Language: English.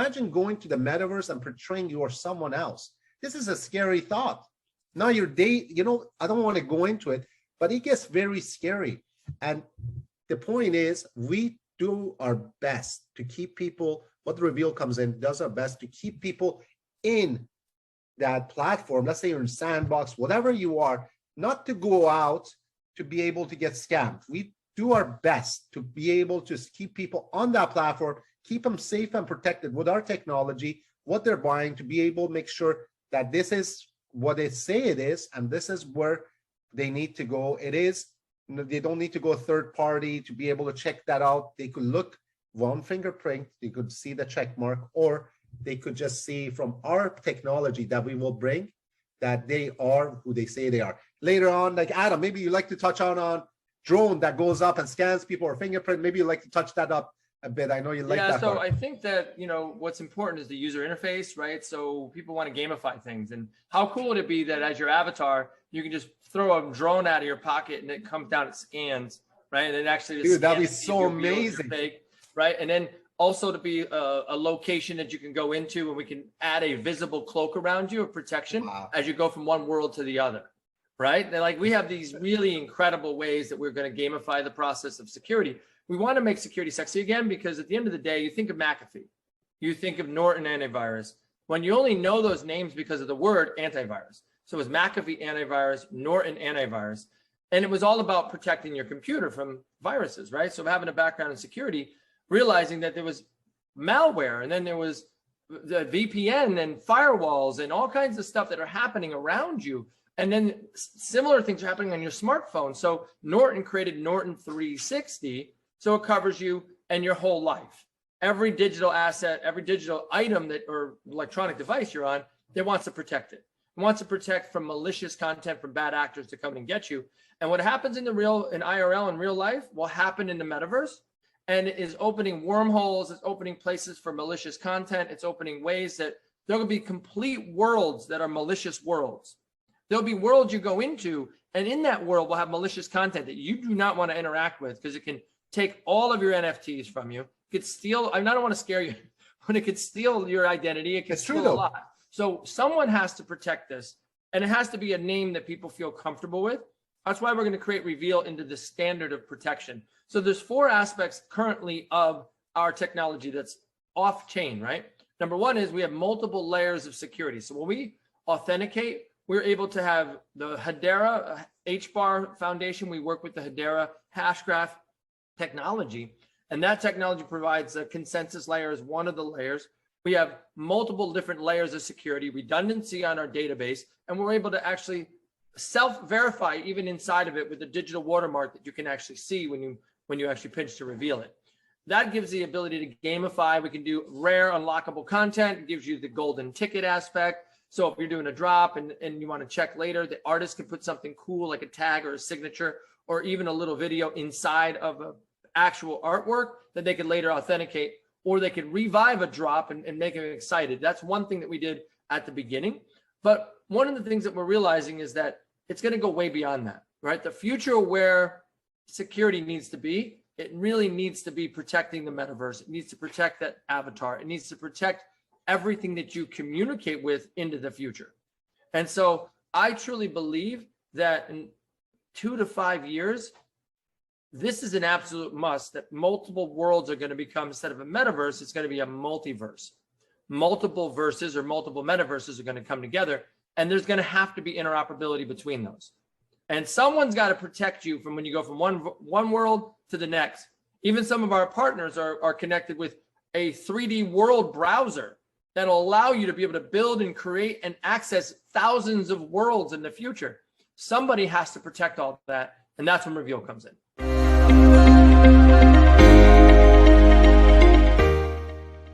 imagine going to the metaverse and portraying you are someone else. This is a scary thought. Now your day, I don't want to go into it, but it gets very scary. And the point is, we do our best to keep people, what the reveal comes in, does our best to keep people in that platform. Let's say you're in Sandbox, whatever you are, not to go out to be able to get scammed. We do our best to be able to keep people on that platform, keep them safe and protected with our technology, what they're buying, to be able to make sure that this is what they say it is, and this is where they need to go. It is, they don't need to go third party to be able to check that out. They could look one fingerprint, they could see the check mark, or they could just see from our technology that we will bring that they are who they say they are. Later on, like Adam, maybe you like to touch on drone that goes up and scans people or fingerprint. Maybe you like to touch that up a bit. I know you like that. Yeah, so part. I think that, what's important is the user interface, right? So people want to gamify things. And how cool would it be that as your avatar, you can just throw a drone out of your pocket and it comes down, it scans, right? And it actually just that'd be so amazing. Fake, right? And then also to be a location that you can go into, and we can add a visible cloak around you of protection as you go from one world to the other, right? They're like, we have these really incredible ways that we're going to gamify the process of security. We want to make security sexy again, because at the end of the day, you think of McAfee, you think of Norton antivirus, when you only know those names because of the word antivirus. So it was McAfee antivirus, Norton antivirus, and it was all about protecting your computer from viruses, right? So having a background in security, realizing that there was malware, and then there was the VPN and firewalls and all kinds of stuff that are happening around you. And then similar things are happening on your smartphone. So Norton created Norton 360. So it covers you and your whole life. Every digital asset, every digital item that or electronic device you're on, it wants to protect it. It wants to protect from malicious content, from bad actors to come and get you. And what happens in IRL in real life will happen in the metaverse, and it is opening wormholes. It's opening places for malicious content. It's opening ways that there will be complete worlds that are malicious worlds. There'll be worlds you go into, and in that world will have malicious content that you do not want to interact with, because it can take all of your NFTs from you. It could steal, I don't want to scare you, but it could steal your identity. It could steal a lot. So someone has to protect this, and it has to be a name that people feel comfortable with. That's why we're going to create Reveal into the standard of protection. So there's 4 aspects currently of our technology that's off chain, right? Number 1 is we have multiple layers of security. So when we authenticate, we're able to have the Hedera HBAR Foundation. We work with the Hedera Hashgraph technology, and that technology provides a consensus layer as one of the layers. We have multiple different layers of security, redundancy on our database, and we're able to actually self-verify even inside of it with a digital watermark that you can actually see when you actually pinch to reveal it. That gives the ability to gamify. We can do rare unlockable content. It gives you the golden ticket aspect. So if you're doing a drop and you want to check later, the artist can put something cool like a tag or a signature, or even a little video inside of an actual artwork that they could later authenticate, or they could revive a drop and make them excited. That's one thing that we did at the beginning. But one of the things that we're realizing is that it's going to go way beyond that, right? The future where security needs to be, it really needs to be protecting the metaverse. It needs to protect that avatar. It needs to protect everything that you communicate with into the future. And so I truly believe that in 2 to 5 years, this is an absolute must, that multiple worlds are going to become, instead of a metaverse, it's going to be a multiverse. Multiple verses or multiple metaverses are going to come together, and there's going to have to be interoperability between those. And someone's got to protect you from when you go from one world to the next. Even some of our partners are connected with a 3D world browser that'll allow you to be able to build and create and access thousands of worlds in the future. Somebody has to protect all that, and that's when Reveal comes in.